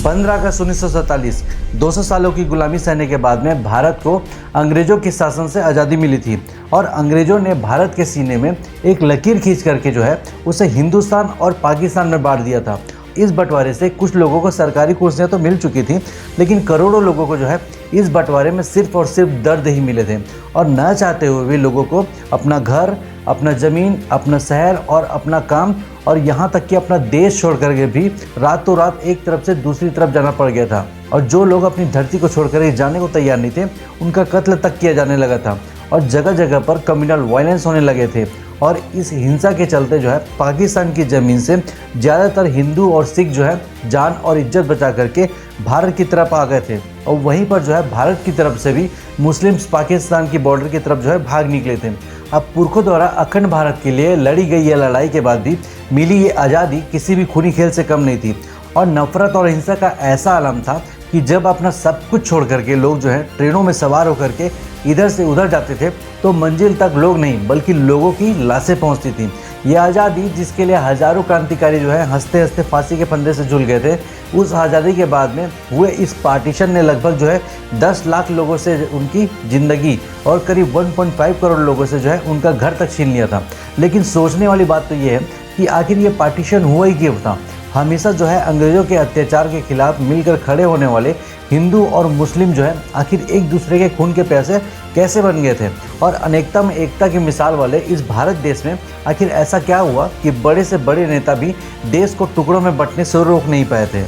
15 अगस्त 1947 200 सालों की गुलामी सहने के बाद में भारत को अंग्रेजों के शासन से आज़ादी मिली थी और अंग्रेजों ने भारत के सीने में एक लकीर खींच करके जो है उसे हिंदुस्तान और पाकिस्तान में बांट दिया था। इस बंटवारे से कुछ लोगों को सरकारी कुर्सियां तो मिल चुकी थी, लेकिन करोड़ों लोगों को जो है इस बंटवारे में सिर्फ और सिर्फ दर्द ही मिले थे और न चाहते हुए भी लोगों को अपना घर, अपना ज़मीन, अपना शहर और अपना काम और यहाँ तक कि अपना देश छोड़ करके भी रातों रात एक तरफ से दूसरी तरफ जाना पड़ गया था। और जो लोग अपनी धरती को छोड़ कर जाने को तैयार नहीं थे उनका कत्ल तक किया जाने लगा था और जगह जगह पर कम्युनल वायलेंस होने लगे थे। और इस हिंसा के चलते जो है पाकिस्तान की ज़मीन से ज़्यादातर हिंदू और सिख जो है जान और इज्जत बचा करके भारत की तरफ आ गए थे और वहीं पर जो है भारत की तरफ से भी मुस्लिम्स पाकिस्तान की बॉर्डर की तरफ जो है भाग निकले थे। अब पुरखों द्वारा अखंड भारत के लिए लड़ी गई यह लड़ाई के बाद भी मिली ये आज़ादी किसी भी खूनी खेल से कम नहीं थी और नफरत और हिंसा का ऐसा आलम था कि जब अपना सब कुछ छोड़ करके लोग जो है ट्रेनों में सवार होकर के इधर से उधर जाते थे तो मंजिल तक लोग नहीं बल्कि लोगों की लाशें पहुंचती थी। ये आज़ादी जिसके लिए हजारों क्रांतिकारी जो है हंसते हंसते फांसी के फंदे से झूल गए थे, उस आज़ादी के बाद में हुए इस पार्टीशन ने लगभग जो है 10 लाख लोगों से उनकी ज़िंदगी और करीब 1.5 करोड़ लोगों से जो है उनका घर तक छीन लिया था। लेकिन सोचने वाली बात तो ये है कि आखिर ये पार्टीशन हुआ ही क्यों था। हमेशा जो है अंग्रेज़ों के अत्याचार के खिलाफ मिलकर खड़े होने वाले हिंदू और मुस्लिम जो है आखिर एक दूसरे के खून के प्यासे कैसे बन गए थे और अनेकता में एकता की मिसाल वाले इस भारत देश में आखिर ऐसा क्या हुआ कि बड़े से बड़े नेता भी देश को टुकड़ों में बंटने से रोक नहीं पाए थे।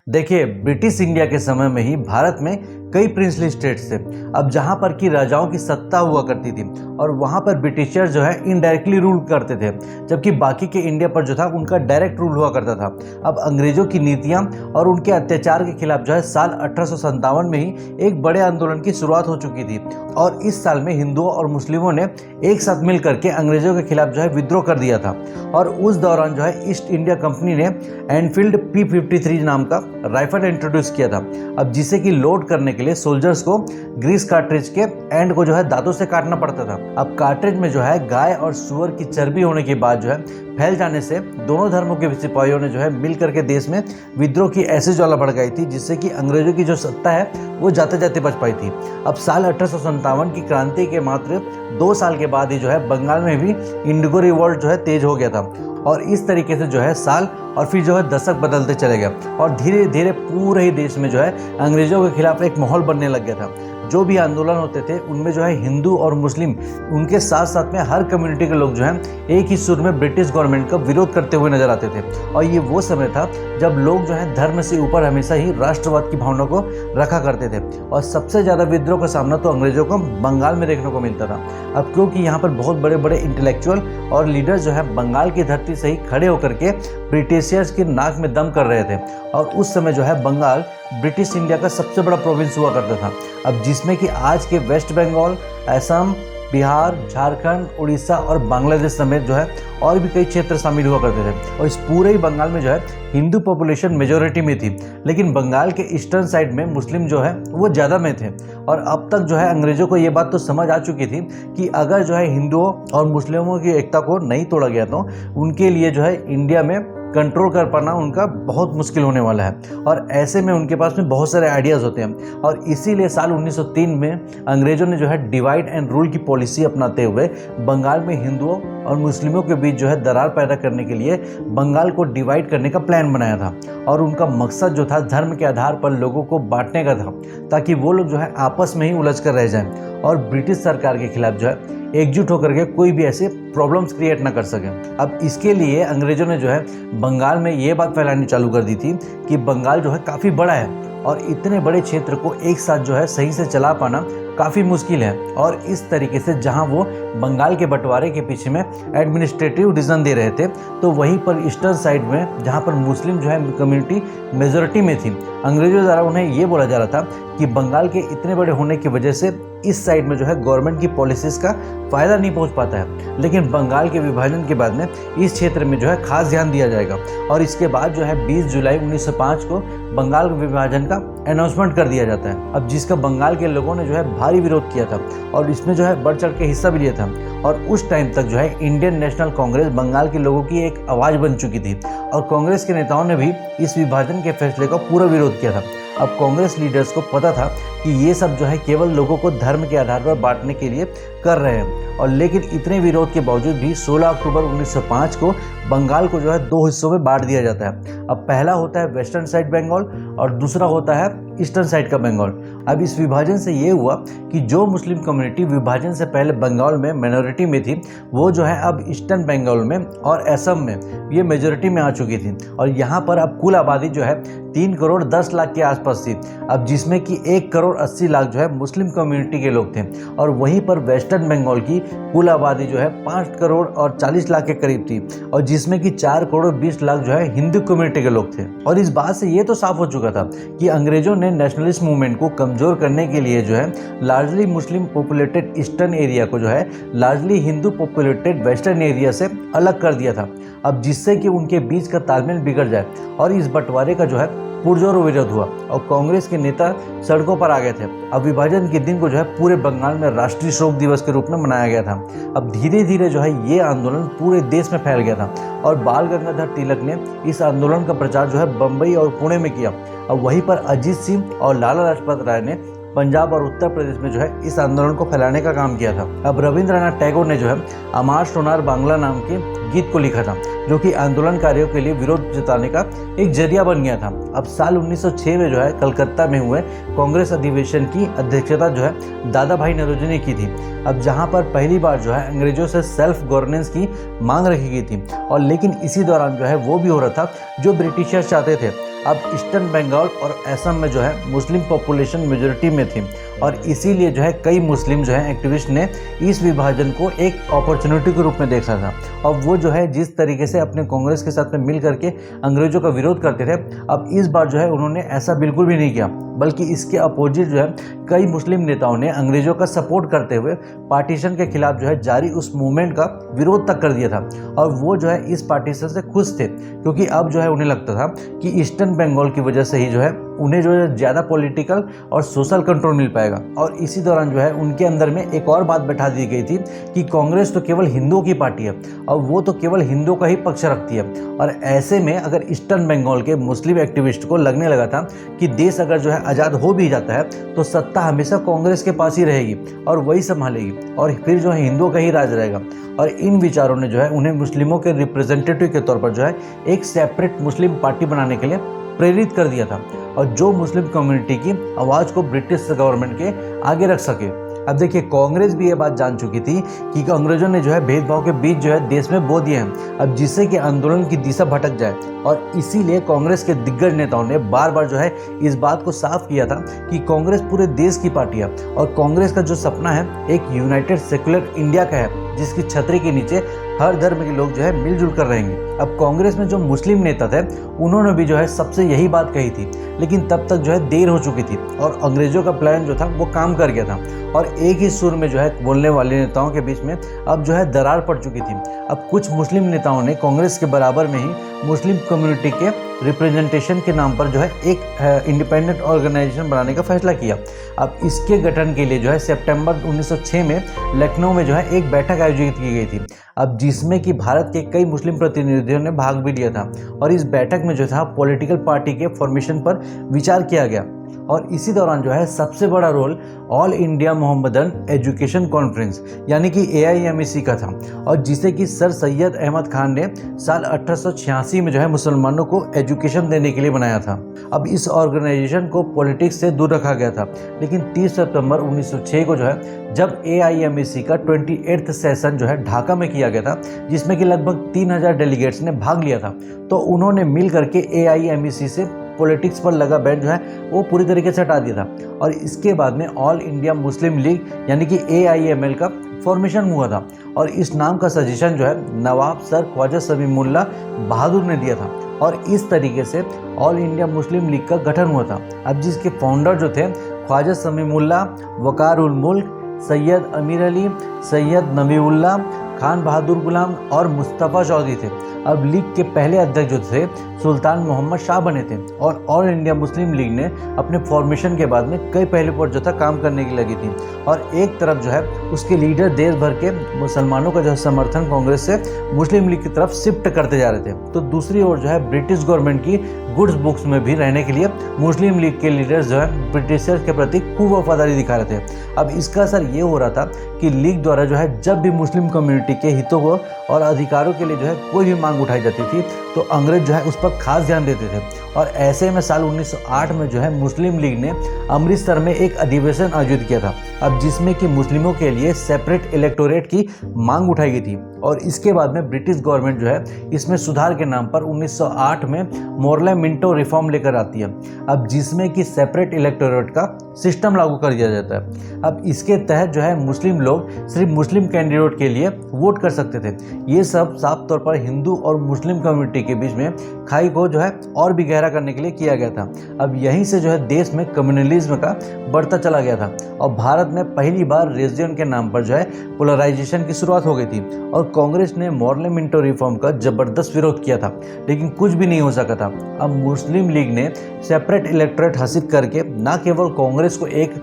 देखिए, ब्रिटिश इंडिया के समय में ही भारत में कई प्रिंसली स्टेट्स थे। अब जहाँ पर कि राजाओं की सत्ता हुआ करती थी और वहाँ पर ब्रिटिशर्स जो है इनडायरेक्टली रूल करते थे, जबकि बाकी के इंडिया पर जो था उनका डायरेक्ट रूल हुआ करता था। अब अंग्रेजों की नीतियाँ और उनके अत्याचार के खिलाफ जो है साल 1857 में ही एक बड़े आंदोलन की शुरुआत हो चुकी थी और इस साल में हिंदुओं और मुस्लिमों ने एक साथ मिल करके अंग्रेजों के खिलाफ जो है विद्रोह कर दिया था। और उस दौरान जो है ईस्ट इंडिया कंपनी ने एनफील्ड P53 नाम का राइफल इंट्रोड्यूस किया था, अब जिसे कि लोड करने के लिए सोल्जर्स को ग्रीस कार्ट्रिज के एंड को जो है दांतों से काटना पड़ता था। अब कार्ट्रिज में जो है गाय और सुअर की चर्बी होने के बाद जो है फैल जाने से दोनों धर्मों के सिपाहियों ने जो है मिल करके देश में विद्रोह की ऐसी ज्वाला भड़काई थी जिससे कि अंग्रेजों की जो सत्ता है वो जाते जाते बच पाई थी। अब साल 1857 की क्रांति के मात्र 2 साल के बाद ही जो है बंगाल में भी इंडिगो रिवॉल्ट जो है तेज हो गया था और इस तरीके से जो है साल और फिर जो है दशक बदलते चले गए और धीरे धीरे पूरे ही देश में जो है अंग्रेजों के खिलाफ एक माहौल बनने लग गया था। जो भी आंदोलन होते थे उनमें जो है हिंदू और मुस्लिम उनके साथ साथ में हर कम्युनिटी के लोग जो हैं एक ही सुर में ब्रिटिश गवर्नमेंट का विरोध करते हुए नजर आते थे और ये वो समय था जब लोग जो है धर्म से ऊपर हमेशा ही राष्ट्रवाद की भावना को रखा करते थे और सबसे ज़्यादा विद्रोह का सामना तो अंग्रेजों को बंगाल में देखने को मिलता था। अब क्योंकि यहाँ पर बहुत बड़े बड़े इंटेलेक्चुअल और लीडर्स जो है बंगाल की धरती से ही खड़े होकर के ब्रिटिशियर्स की नाक में दम कर रहे थे और उस समय जो है बंगाल ब्रिटिश इंडिया का सबसे बड़ा प्रोविंस हुआ करता था। अब जिसमें कि आज के वेस्ट बंगाल, असम, बिहार, झारखंड, उड़ीसा और बांग्लादेश समेत जो है और भी कई क्षेत्र शामिल हुआ करते थे और इस पूरे ही बंगाल में जो है हिंदू पॉपुलेशन मेजोरिटी में थी, लेकिन बंगाल के ईस्टर्न साइड में मुस्लिम जो है वो ज़्यादा में थे। और अब तक जो है अंग्रेजों को ये बात तो समझ आ चुकी थी कि अगर जो है हिंदुओं और मुस्लिमों की एकता को नहीं तोड़ा गया तो उनके लिए जो है इंडिया में कंट्रोल कर पाना उनका बहुत मुश्किल होने वाला है और ऐसे में उनके पास में बहुत सारे आइडियाज़ होते हैं और इसीलिए साल 1903 में अंग्रेजों ने जो है डिवाइड एंड रूल की पॉलिसी अपनाते हुए बंगाल में हिंदुओं और मुस्लिमों के बीच जो है दरार पैदा करने के लिए बंगाल को डिवाइड करने का प्लान बनाया था और उनका मकसद जो था धर्म के आधार पर लोगों को बांटने का था ताकि वो लोग जो है आपस में ही उलझ कर रह जाएं और ब्रिटिश सरकार के खिलाफ जो है एकजुट होकर के कोई भी ऐसे प्रॉब्लम्स क्रिएट ना कर सके। अब इसके लिए अंग्रेजों ने जो है बंगाल में ये बात फैलानी चालू कर दी थी कि बंगाल जो है काफ़ी बड़ा है और इतने बड़े क्षेत्र को एक साथ जो है सही से चला पाना काफ़ी मुश्किल है और इस तरीके से जहां वो बंगाल के बंटवारे के पीछे में एडमिनिस्ट्रेटिव डिसीजन दे रहे थे तो वहीं पर ईस्टर्न साइड में जहां पर मुस्लिम जो है कम्युनिटी मेजॉरिटी में थी, अंग्रेजों द्वारा उन्हें ये बोला जा रहा था कि बंगाल के इतने बड़े होने की वजह से इस साइड में जो है गवर्नमेंट की पॉलिसीज़ का फ़ायदा नहीं पहुंच पाता है, लेकिन बंगाल के विभाजन के बाद में इस क्षेत्र में जो है खास ध्यान दिया जाएगा और इसके बाद जो है 20 जुलाई 1905 को बंगाल विभाजन का अनाउंसमेंट कर दिया जाता है। अब जिसका बंगाल के लोगों ने जो है भारी विरोध किया था और इसमें जो है बढ़ चढ़ के हिस्सा भी लिया था। और उस टाइम तक जो है इंडियन नेशनल कांग्रेस बंगाल के लोगों की एक आवाज़ बन चुकी थी और कांग्रेस के नेताओं ने भी इस विभाजन के फैसले का पूरा विरोध किया था। अब कांग्रेस लीडर्स को पता था कि ये सब जो है केवल लोगों को धर्म के आधार पर बांटने के लिए कर रहे हैं, और लेकिन इतने विरोध के बावजूद भी 16 अक्टूबर 1905 को बंगाल को जो है 2 हिस्सों में बांट दिया जाता है। अब पहला होता है वेस्टर्न साइड बंगाल और दूसरा होता है ईस्टर्न साइड का बंगाल। अब इस विभाजन से ये हुआ कि जो मुस्लिम कम्युनिटी विभाजन से पहले बंगाल में माइनॉरिटी में थी, वो जो है अब ईस्टर्न बंगाल में और असम में ये मेजॉरिटी में आ चुकी थी। और यहाँ पर अब कुल आबादी जो है 3 करोड़ 10 लाख के आसपास थी, अब जिसमें कि 1 करोड़ 80 लाख जो है मुस्लिम कम्युनिटी के लोग थे। और वहीं पर वेस्टर्न बंगाल की कुल आबादी जो है 5 करोड़ और 40 लाख के करीब थी, और जिसमें कि 4 करोड़ 20 लाख जो है हिंदू कम्युनिटी के लोग थे। और इस बात से ये तो साफ हो चुका था कि अंग्रेजों ने नेशनलिस्ट मूवमेंट को कमजोर करने के लिए जो है लार्जली मुस्लिम पॉपुलेटेड ईस्टर्न एरिया को जो है largely Hindu populated western area से अलग कर दिया था। अब जिससे कि उनके बीच का तालमेल बिगड़ जाए, और इस बंटवारे का जो है पुरजोर विरोध हुआ और कांग्रेस के नेता सड़कों पर आ गए थे। अब विभाजन के दिन को जो है पूरे बंगाल में राष्ट्रीय शोक दिवस के रूप में मनाया गया था। अब धीरे धीरे जो है ये आंदोलन पूरे देश में फैल गया था और बाल गंगाधर तिलक ने इस आंदोलन का प्रचार जो है बम्बई और पुणे में किया। अब वहीं पर अजीत सिंह और लाला लाजपत राय ने पंजाब और उत्तर प्रदेश में जो है इस आंदोलन को फैलाने का काम किया था। अब रविंद्रनाथ टैगोर ने जो है अमार सोनार बांग्ला नाम के गीत को लिखा था, जो कि आंदोलनकारियों के लिए विरोध जताने का एक जरिया बन गया था। अब साल 1906 में जो है कलकत्ता में हुए कांग्रेस अधिवेशन की अध्यक्षता जो है दादा भाई नौरोजी ने की थी। अब जहां पर पहली बार जो है अंग्रेजों से सेल्फ गवर्नेंस की मांग रखी गई थी, और लेकिन इसी दौरान जो है वो भी हो रहा था जो ब्रिटिशर्स चाहते थे। अब ईस्टर्न बंगाल और असम में जो है मुस्लिम पॉपुलेशन मेजॉरिटी में थी, और इसीलिए जो है कई मुस्लिम जो है एक्टिविस्ट ने इस विभाजन को एक अपॉर्चुनिटी के रूप में देखा था। और वो जो है जिस तरीके से अपने कांग्रेस के साथ में मिल करके अंग्रेजों का विरोध करते थे, अब इस बार जो है उन्होंने ऐसा बिल्कुल भी नहीं किया, बल्कि इसके अपोजिट जो है कई मुस्लिम नेताओं ने अंग्रेजों का सपोर्ट करते हुए पार्टीशन के खिलाफ जो है जारी उस मूवमेंट का विरोध तक कर दिया था। और वो जो है इस पार्टीशन से खुश थे, क्योंकि अब जो है उन्हें लगता था कि ईस्टर्न बंगाल की वजह से ही जो है उन्हें जो है ज़्यादा पॉलिटिकल और सोशल कंट्रोल मिल पाएगा। और इसी दौरान जो है उनके अंदर में एक और बात बैठा दी गई थी कि कांग्रेस तो केवल हिंदुओं की पार्टी है और वो तो केवल हिंदुओं का ही पक्ष रखती है। और ऐसे में अगर ईस्टर्न बंगाल के मुस्लिम एक्टिविस्ट को लगने लगा था कि देश अगर जो है आज़ाद हो भी जाता है तो सत्ता हमेशा कांग्रेस के पास ही रहेगी और वही संभालेगी, और फिर जो है हिंदुओं का ही राज रहेगा। और इन विचारों ने जो है उन्हें मुस्लिमों के रिप्रेजेंटेटिव के तौर पर जो है एक सेपरेट मुस्लिम पार्टी बनाने के लिए प्रेरित कर दिया था, और जो मुस्लिम कम्युनिटी की आवाज़ को ब्रिटिश गवर्नमेंट के आगे रख सके। अब देखिए कांग्रेस भी ये बात जान चुकी थी कि अंग्रेजों ने जो है भेदभाव के बीच जो है देश में बो दिए हैं, अब जिससे कि आंदोलन की दिशा भटक जाए। और इसीलिए कांग्रेस के दिग्गज नेताओं ने बार बार जो है इस बात को साफ किया था कि कांग्रेस पूरे देश की पार्टी है, और कांग्रेस का जो सपना है एक यूनाइटेड सेक्युलर इंडिया का है, जिसकी छतरी के नीचे हर धर्म के लोग जो है मिलजुल कर रहेंगे। अब कांग्रेस में जो मुस्लिम नेता थे उन्होंने भी जो है सबसे यही बात कही थी, लेकिन तब तक जो है देर हो चुकी थी और अंग्रेजों का प्लान जो था वो काम कर गया था, और एक ही सुर में जो है बोलने वाले नेताओं के बीच में अब जो है दरार पड़ चुकी थी। अब कुछ मुस्लिम नेताओं ने कांग्रेस के बराबर में ही मुस्लिम कम्युनिटी के रिप्रेजेंटेशन के नाम पर जो है एक इंडिपेंडेंट ऑर्गेनाइजेशन बनाने का फैसला किया। अब इसके गठन के लिए जो है सितंबर 1906 में लखनऊ में जो है एक बैठक आयोजित की गई थी, अब जिसमें कि भारत के कई मुस्लिम प्रतिनिधियों ने भाग भी लिया था। और इस बैठक में जो था पॉलिटिकल पार्टी के फॉर्मेशन पर विचार किया गया, और इसी दौरान जो है सबसे बड़ा role All India Mohammedan Education Conference यानी कि AIMEC का था, और जिसे कि सर सैयद अहमद खान ने साल 1886 में जो है मुसलमानों को एजुकेशन देने के लिए बनाया था। अब इस ऑर्गेनाइजेशन को पॉलिटिक्स से दूर रखा गया था, लेकिन 30 सितंबर 1906 को जो है जब AIMEC का 28वां सेशन जो है ढाका में किया गया था, जिसमें कि लगभग 3000 डेलीगेट्स ने भाग लिया था, तो उन्होंने मिल करके AIMEC से पॉलिटिक्स पर लगा बैन जो है वो पूरी तरीके से हटा दिया था। और इसके बाद में ऑल इंडिया मुस्लिम लीग यानी कि AIML का फॉर्मेशन हुआ था, और इस नाम का सजेशन जो है नवाब सर ख्वाजा समीउल्लाह बहादुर ने दिया था, और इस तरीके से ऑल इंडिया मुस्लिम लीग का गठन हुआ था। अब जिसके फाउंडर जो थे ख्वाजा समीउल्लाह, वकार उल मुल्क, सैयद अमीर अली, सैयद नबीउल्लाह खान बहादुर गुलाम और मुस्तफ़ा चौधरी थे। अब लीग के पहले अध्यक्ष जो थे सुल्तान मोहम्मद शाह बने थे और ऑल इंडिया मुस्लिम लीग ने अपने फॉर्मेशन के बाद में कई पहलू पर जो था काम करने की लगी थी। और एक तरफ जो है उसके लीडर देश भर के मुसलमानों का जो है समर्थन कांग्रेस से मुस्लिम लीग की तरफ शिफ्ट करते जा रहे थे, तो दूसरी ओर जो है ब्रिटिश गवर्नमेंट की गुड्स बुक्स में भी रहने के लिए मुस्लिम लीग के लीडर्स जो है ब्रिटिशर्स के प्रति खूब वफादारी दिखा रहे थे। अब इसका असर ये हो रहा था कि लीग द्वारा जो है जब भी मुस्लिम कम्युनिटी के हितों को और अधिकारों के लिए जो है कोई भी मांग उठाई जाती थी तो अंग्रेज जो है उस पर खास ध्यान देते थे। और ऐसे में साल 1908 में जो है मुस्लिम लीग ने अमृतसर में एक अधिवेशन आयोजित किया था, अब जिसमें कि मुस्लिमों के लिए सेपरेट इलेक्टोरेट की मांग उठाई गई थी। और इसके बाद में ब्रिटिश गवर्नमेंट जो है इसमें सुधार के नाम पर 1908 में मोरले मिंटो रिफॉर्म लेकर आती है, अब जिसमें कि सेपरेट इलेक्टोरेट का सिस्टम लागू कर दिया जाता है। अब इसके तहत जो है मुस्लिम लोग सिर्फ मुस्लिम कैंडिडेट के लिए वोट कर सकते थे। ये सब साफ तौर पर हिंदू और मुस्लिम कम्युनिटी के बीच में खाई को जो है और भी गहरा करने के लिए किया गया था। अब यहीं से जो है देश में कम्युनलिज्म का बढ़ता चला गया था और भारत में पहली बार रीजन के नाम पर जो है पोलराइजेशन की शुरुआत हो गई थी। और कांग्रेस ने मोरले मिंटो रिफॉर्म का जबरदस्त विरोध किया था, लेकिन कुछ भी नहीं हो सका था। अब मुस्लिम लीग ने सेपरेट इलेक्टोरेट हासिल करके न केवल कांग्रेस को एक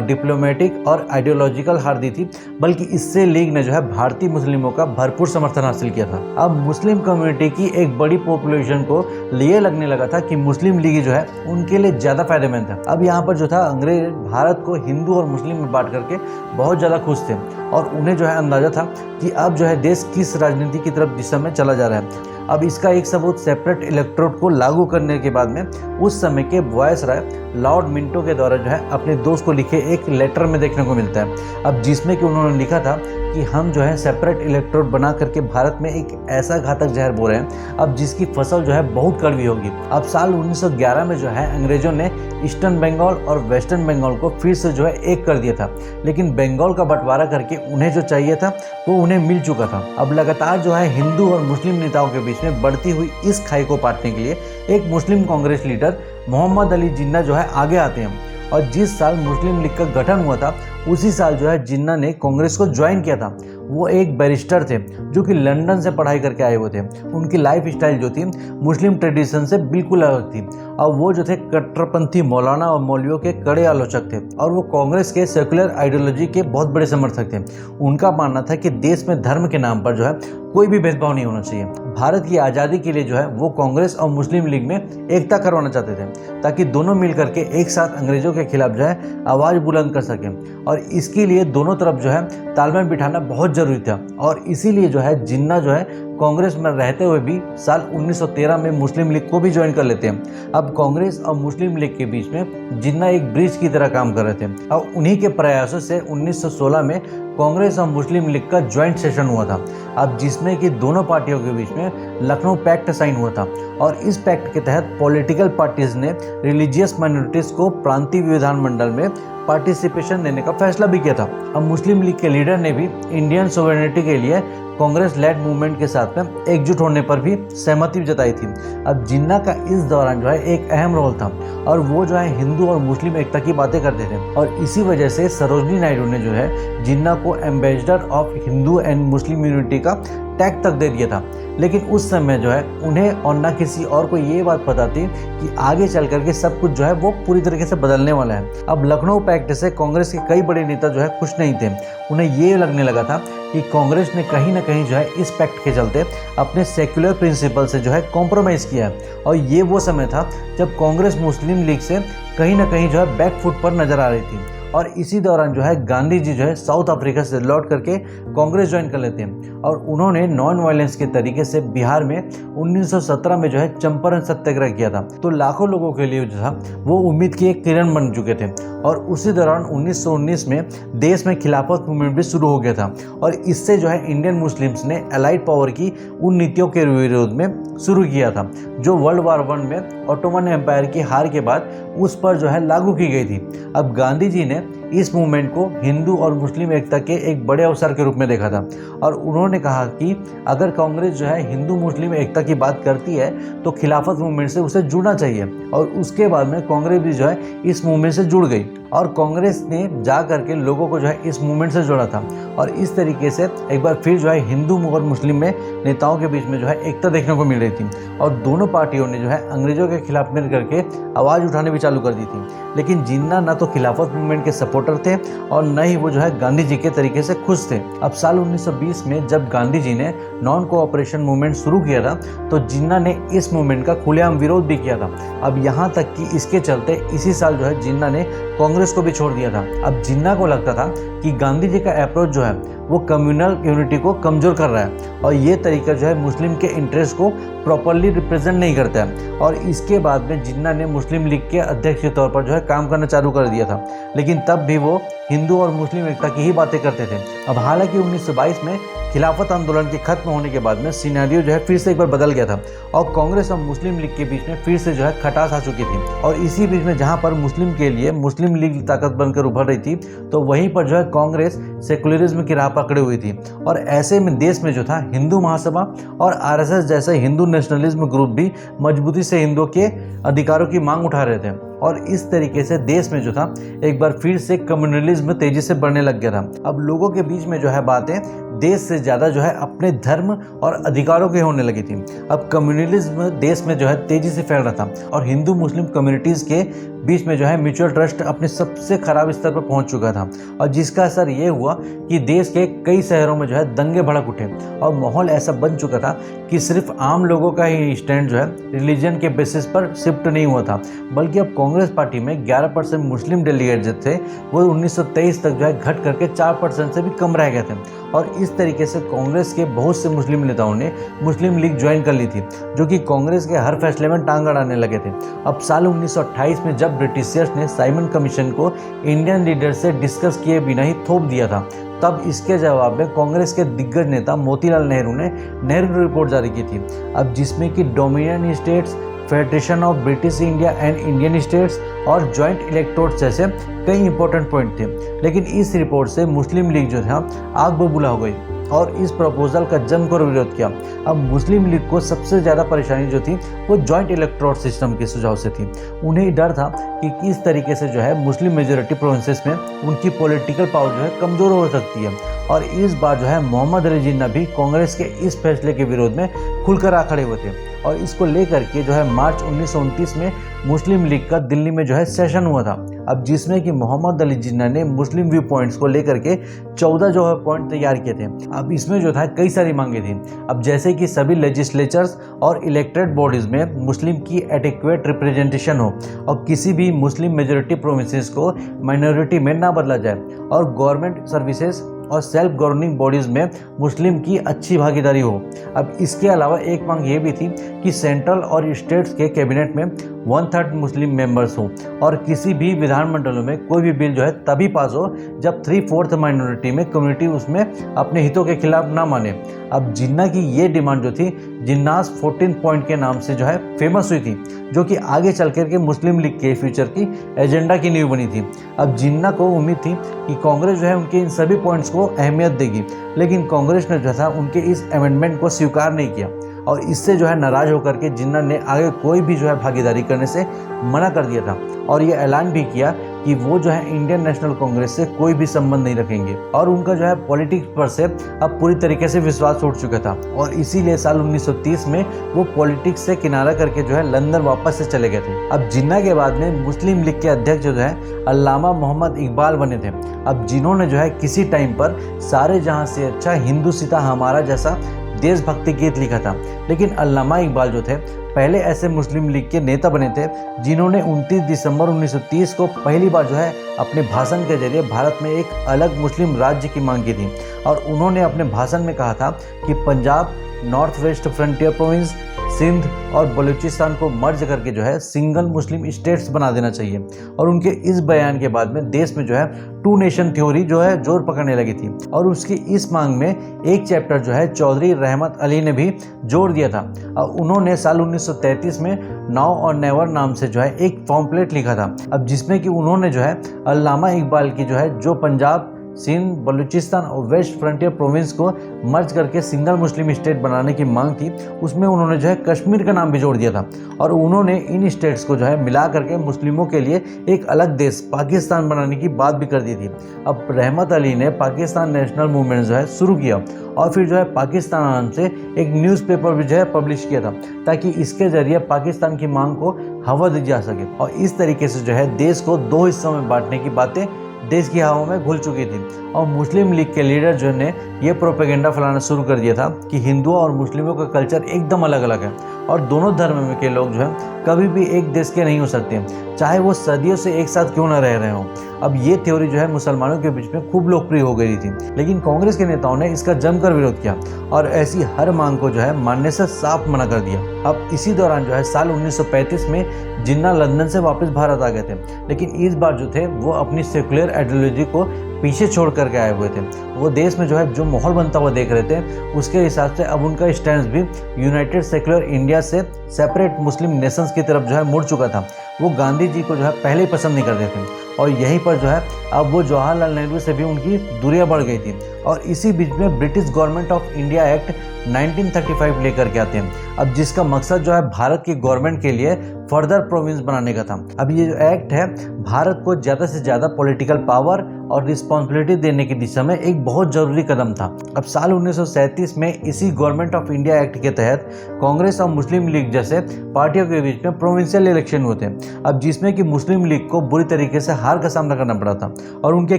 डिप्लोमेटिक और आइडियोलॉजिकल हार दी थी, बल्कि इससे लीग ने जो है भारतीय मुस्लिमों का भरपूर समर्थन हासिल किया था। अब मुस्लिम कम्युनिटी की एक बड़ी पॉपुलेशन को ये लगने लगा था कि मुस्लिम लीग जो है उनके लिए ज़्यादा फायदेमंद था। अब यहाँ पर जो था अंग्रेज भारत को हिंदू और मुस्लिम में बांट करके बहुत ज़्यादा खुश थे और उन्हें जो है अंदाजा था कि अब जो है देश किस राजनीति की तरफ दिशा में चला जा रहा है। अब इसका एक सबूत सेपरेट इलेक्टोरेट को लागू करने के बाद में उस समय के वायसराय लॉर्ड मिंटो के द्वारा जो है अपने दोस्त को लिखे एक लेटर में देखने को मिलता है। अब जिसमें कि उन्होंने लिखा था कि हम जो है सेपरेट इलेक्टोरेट बना करके भारत में एक ऐसा घातक जहर बो रहे हैं अब जिसकी फसल जो है बहुत कड़वी होगी। अब साल 1911 में जो है अंग्रेजों ने ईस्टर्न बंगाल और वेस्टर्न बंगाल को फिर से जो है एक कर दिया था, लेकिन बंगाल का बंटवारा करके उन्हें जो चाहिए था वो उन्हें मिल चुका था। अब लगातार जो है हिंदू और मुस्लिम नेताओं के बीच में बढ़ती हुई इस खाई को पाटने के लिए एक मुस्लिम कांग्रेस लीडर मोहम्मद अली जिन्ना जो है आगे आते हैं। और जिस साल मुस्लिम लीग का गठन हुआ था उसी साल जो है जिन्ना ने कांग्रेस को ज्वाइन किया था। वो एक बैरिस्टर थे जो कि लंदन से पढ़ाई करके आए हुए थे। उनकी लाइफ स्टाइल जो थी मुस्लिम ट्रेडिशन से बिल्कुल अलग थी और वो जो थे कट्टरपंथी मौलाना और मौलवियों के कड़े आलोचक थे और वो कांग्रेस के सेकुलर आइडियोलॉजी के बहुत बड़े समर्थक थे। उनका मानना था कि देश में धर्म के नाम पर जो है कोई भी भेदभाव नहीं होना चाहिए। भारत की आज़ादी के लिए जो है वो कांग्रेस और मुस्लिम लीग में एकता करवाना चाहते थे ताकि दोनों मिल करके एक साथ अंग्रेजों के खिलाफ जो है आवाज़ बुलंद कर सकें। और इसके लिए दोनों तरफ जो है तालमेल बिठाना बहुत ज़रूरी था और इसीलिए जो है जिन्ना जो है कांग्रेस में रहते हुए भी साल 1913 में मुस्लिम लीग को भी ज्वाइन कर लेते हैं। अब कांग्रेस और मुस्लिम लीग के बीच में जिन्ना एक ब्रिज की तरह काम कर रहे थे और उन्हीं के प्रयासों से 1916 में कांग्रेस और मुस्लिम लीग का ज्वाइंट सेशन हुआ था, अब जिसमें कि दोनों पार्टियों के बीच में लखनऊ पैक्ट साइन हुआ था। और इस पैक्ट के तहत पॉलिटिकल पार्टीज ने रिलीजियस माइनॉरिटीज को प्रांतीय विधानमंडल में पार्टिसिपेशन देने का फैसला भी किया था। अब मुस्लिम लीग के लीडर ने भी इंडियन सोवेरेनिटी के लिए कांग्रेस लेड मूवमेंट के साथ में एकजुट होने पर भी सहमति जताई थी। अब जिन्ना का इस दौरान जो है एक अहम रोल था और वो जो है हिंदू और मुस्लिम एकता की बातें करते थे और इसी वजह से सरोजनी नायडू ने जो है जिन्ना को ambassador of Hindu and Muslim unity का टैग तक दे दिया था। लेकिन उस समय जो है उन्हें और ना किसी और को ये बात पता थी कि आगे चल करके सब कुछ जो है वो पूरी तरीके से बदलने वाला है। अब लखनऊ पैक्ट से कांग्रेस के कई बड़े नेता जो है खुश नहीं थे। उन्हें ये लगने लगा था कि कांग्रेस ने कहीं ना कहीं जो है इस पैक्ट के चलते अपने सेक्युलर प्रिंसिपल से जो है कॉम्प्रोमाइज़ किया है और ये वो समय था जब कांग्रेस मुस्लिम लीग से कहीं ना कहीं जो है बैकफुट पर नजर आ रही थी। और इसी दौरान जो है गांधी जी जो है साउथ अफ्रीका से लौट करके कांग्रेस ज्वाइन कर लेते हैं और उन्होंने नॉन वायलेंस के तरीके से बिहार में 1917 में जो है चंपारण सत्याग्रह किया था। तो लाखों लोगों के लिए जो था वो उम्मीद की एक किरण बन चुके थे। और उसी दौरान 1919 में देश में खिलाफत मूवमेंट भी शुरू हो गया था और इससे जो है इंडियन मुस्लिम्स ने अलाइड पावर की उन नीतियों के विरोध में शुरू किया था जो वर्ल्ड वार 1 में ऑटोमन एम्पायर की हार के बाद उस पर जो है लागू की गई थी। अब गांधी जी ने इस मूवमेंट को हिंदू और मुस्लिम एकता के एक बड़े अवसर के रूप में देखा था और उन्होंने कहा कि अगर कांग्रेस जो है हिंदू मुस्लिम एकता की बात करती है तो खिलाफत मूवमेंट से उसे जुड़ना चाहिए। और उसके बाद में कांग्रेस भी जो है इस मूवमेंट से जुड़ गई और कांग्रेस ने जा करके लोगों को जो है इस मूवमेंट से जोड़ा था और इस तरीके से एक बार फिर जो है हिंदू और मुस्लिम में नेताओं के बीच में जो है एकता देखने को मिल रही थी और दोनों पार्टियों ने जो है अंग्रेजों के खिलाफ मिल करके आवाज़ उठाने भी चालू कर दी थी। लेकिन जिन्ना ना तो खिलाफत मूवमेंट के सपोर्टर थे और न ही वो जो है गांधी जी के तरीके से खुश थे। अब साल 1920 में जब गांधी जी ने नॉन कोऑपरेशन मूवमेंट शुरू किया था तो जिन्ना ने इस मूवमेंट का खुलेआम विरोध भी किया था। अब यहाँ तक कि इसके चलते इसी साल जो है जिन्ना ने कांग्रेस को भी छोड़ दिया था। अब जिन्ना को लगता था कि गांधी जी का अप्रोच जो है वो कम्युनल यूनिटी को कमज़ोर कर रहा है और ये तरीका जो है मुस्लिम के इंटरेस्ट को प्रॉपरली रिप्रेजेंट नहीं करता है। और इसके बाद में जिन्ना ने मुस्लिम लीग के अध्यक्ष के तौर पर जो है काम करना चालू कर दिया था, लेकिन तब भी वो हिंदू और मुस्लिम एकता की ही बातें करते थे। अब हालांकि 1922 में खिलाफत आंदोलन के खत्म होने के बाद में सिनेरियो जो है फिर से एक बार बदल गया था और कांग्रेस और मुस्लिम लीग के बीच में फिर से जो है खटास आ चुकी थी। और इसी बीच में जहां पर मुस्लिम के लिए मुस्लिम लीग ताकत बनकर उभर रही थी तो वहीं पर जो है कांग्रेस सेकुलरिज्म की राह पकड़े हुई थी। और ऐसे में देश में जो था हिंदू महासभा और आरएसएस जैसे हिंदू नेशनलिज्म ग्रुप भी मजबूती से हिंदुओं के अधिकारों की मांग उठा रहे थे और इस तरीके से देश में जो था एक बार फिर से कम्युनलिज्म तेजी से बढ़ने लग गया था। अब लोगों के बीच में जो है बातें देश से ज़्यादा जो है अपने धर्म और अधिकारों की होने लगी थी। अब कम्युनलिज्म देश में जो है तेजी से फैल रहा था और हिंदू मुस्लिम कम्युनिटीज़ के बीच में जो है म्यूचुअल ट्रस्ट अपने सबसे खराब स्तर पर पहुंच चुका था और जिसका असर ये हुआ कि देश के कई शहरों में जो है दंगे भड़क उठे और माहौल ऐसा बन चुका था कि सिर्फ आम लोगों का ही स्टैंड जो है रिलीजन के बेसिस पर शिफ्ट नहीं हुआ था, बल्कि अब कांग्रेस पार्टी में 11% मुस्लिम डेलीगेट जो थे वो 1923 तक जो है घट करके 4% से भी कम रह गए थे। और इस तरीके से कांग्रेस के बहुत से मुस्लिम नेताओं ने मुस्लिम लीग ज्वाइन कर ली थी जो कि कांग्रेस के हर फैसले में टांग अड़ाने लगे थे। अब साल 1928 में जब ब्रिटिशर्स ने साइमन कमीशन को इंडियन लीडर से डिस्कस किए बिना ही थोप दिया था, तब इसके जवाब में कांग्रेस के दिग्गज नेता मोतीलाल नेहरू ने नेहरू रिपोर्ट जारी की थी। अब जिसमें कि dominion states, federation of British India and Indian states और जॉइंट इलेक्टोरेट जैसे कई इंपॉर्टेंट पॉइंट थे। लेकिन इस रिपोर्ट से मुस्लिम लीग जो था आग बबूला हो गई और इस प्रपोजल का जमकर विरोध किया। अब मुस्लिम लीग को सबसे ज़्यादा परेशानी जो थी वो जॉइंट इलेक्टोरेट सिस्टम के सुझाव से थी। उन्हें डर था कि किस तरीके से जो है मुस्लिम मेजॉरिटी प्रोविंसेस में उनकी पॉलिटिकल पावर जो है कमज़ोर हो सकती है। और इस बार जो है मोहम्मद अली जिन्ना भी कांग्रेस के इस फैसले के विरोध में खुलकर आ खड़े हुए थे और इसको लेकर के जो है मार्च 1929 में मुस्लिम लीग का दिल्ली में जो है सेशन हुआ था। अब जिसमें कि मोहम्मद अली जिन्ना ने मुस्लिम व्यू पॉइंट्स को लेकर के 14 जो है पॉइंट तैयार किए थे। अब इसमें जो था कई सारी मांगे थी। अब जैसे कि सभी लेजिस्लेचर्स और इलेक्टेड बॉडीज में मुस्लिम की एडिक्वेट रिप्रेजेंटेशन हो और किसी भी मुस्लिम मेजॉरिटी प्रोविंसेस को माइनॉरिटी में ना बदला जाए और गवर्नमेंट सर्विसेज और सेल्फ गवर्निंग बॉडीज़ में मुस्लिम की अच्छी भागीदारी हो। अब इसके अलावा एक मांग ये भी थी कि सेंट्रल और स्टेट्स के कैबिनेट में 1/3 मुस्लिम मेंबर्स हों और किसी भी विधानमंडलों में कोई भी बिल जो है तभी पास हो जब 3/4 माइनॉरिटी में कम्युनिटी उसमें अपने हितों के खिलाफ ना माने। अब जिन्ना की ये डिमांड जो थी जिन्नास 14 पॉइंट के नाम से जो है फेमस हुई थी, जो कि आगे चल कर के मुस्लिम लीग के फ्यूचर की एजेंडा की नींव बनी थी। अब जिन्ना को उम्मीद थी कि कांग्रेस जो है उनके इन सभी पॉइंट्स को अहमियत देगी, लेकिन कांग्रेस ने जो था उनके इस अमेंडमेंट को स्वीकार नहीं किया और इससे जो है नाराज होकर के जिन्ना ने आगे कोई भी जो है भागीदारी करने से मना कर दिया था और ये ऐलान भी किया कि वो जो है इंडियन नेशनल कांग्रेस से कोई भी संबंध नहीं रखेंगे और उनका जो है पॉलिटिक्स पर से अब पूरी तरीके से विश्वास उठ चुका था और इसीलिए साल 1930 में वो पॉलिटिक्स से किनारा करके जो है लंदन वापस से चले गए थे। अब जिन्ना के बाद में मुस्लिम लीग के अध्यक्ष जो है अल्लामा मोहम्मद इकबाल बने थे। अब जिन्होंने जो है किसी टाइम पर सारे जहां से अच्छा हिंदू सीता हमारा जैसा देशभक्ति गीत लिखा था, लेकिन अल्लामा इकबाल जो थे पहले ऐसे मुस्लिम लीग के नेता बने थे जिन्होंने 29 दिसंबर 1930 को पहली बार जो है अपने भाषण के जरिए भारत में एक अलग मुस्लिम राज्य की मांग की थी और उन्होंने अपने भाषण में कहा था कि Punjab, North West Frontier Province, Sindh और बलूचिस्तान को मर्ज करके जो है सिंगल मुस्लिम स्टेट्स बना देना चाहिए। और उनके इस बयान के बाद में देश में जो है टू नेशन थ्योरी जो है जोर पकड़ने लगी थी। और उसकी इस मांग में एक चैप्टर जो है चौधरी रहमत अली ने भी जोड़ दिया था। और उन्होंने साल 1933 में नाउ और नेवर नाम से जो है एक पॉम्पलेट लिखा था, अब जिसमें कि उन्होंने जो है अल्लामा इकबाल की जो है जो पंजाब, सिंध, बलूचिस्तान और वेस्ट फ्रंटियर प्रोविंस को मर्ज करके सिंगल मुस्लिम स्टेट बनाने की मांग थी, उसमें उन्होंने जो है कश्मीर का नाम भी जोड़ दिया था। और उन्होंने इन स्टेट्स को जो है मिला करके मुस्लिमों के लिए एक अलग देश पाकिस्तान बनाने की बात भी कर दी थी। अब रहमत अली ने पाकिस्तान नेशनल मूवमेंट जो है शुरू किया और फिर जो है पाकिस्तान नाम से एक न्यूज़पेपर भी जो है पब्लिश किया था, ताकि इसके जरिए पाकिस्तान की मांग को हवा दी जा सके। और इस तरीके से जो है देश को दो हिस्सों में बांटने की बातें देश की हवा में घुल चुकी थी। और मुस्लिम लीग के लीडर जो ने ये प्रोपेगेंडा फैलाना शुरू कर दिया था कि हिंदुओं और मुस्लिमों का कल्चर एकदम अलग अलग है और दोनों धर्म के लोग जो है कभी भी एक देश के नहीं हो सकते, चाहे वो सदियों से एक साथ क्यों न रह रहे हों। अब ये थ्योरी जो है मुसलमानों के बीच में खूब लोकप्रिय हो गई थी, लेकिन कांग्रेस के नेताओं ने इसका जमकर विरोध किया और ऐसी हर मांग को जो है मानने से साफ मना कर दिया। अब इसी दौरान जो है साल 1935 में जिन्ना लंदन से वापस भारत आ गए थे, लेकिन इस बार जो थे वो अपनी सेकुलर आइडियोलॉजी को पीछे छोड़ करके आए हुए थे। वो देश में जो है जो माहौल बनता हुआ देख रहे थे, उसके हिसाब से अब उनका स्टैंड भी यूनाइटेड सेकुलर इंडिया से सेपरेट मुस्लिम नेशंस की तरफ जो है मुड़ चुका था। वो गांधी जी को जो है पहले ही पसंद नहीं करते थे और यहीं पर जो है अब वो जवाहरलाल नेहरू से भी उनकी दूरियां बढ़ गई थी। और इसी बीच में British government of India act 1935 लेकर के आते हैं, अब जिसका मकसद जो है भारत की गवर्नमेंट के लिए फर्दर प्रोविंस बनाने का था। अब ये जो एक्ट है भारत को ज़्यादा से ज़्यादा पॉलिटिकल पावर और रिस्पॉन्सिबिलिटी देने की दिशा में एक बहुत ज़रूरी कदम था। अब साल 1937 में इसी गवर्नमेंट ऑफ इंडिया एक्ट के तहत कांग्रेस और मुस्लिम लीग जैसे पार्टियों के बीच में प्रोविंशियल इलेक्शन हुए थे, अब जिसमें कि मुस्लिम लीग को बुरी तरीके से हार का सामना करना पड़ा था और उनके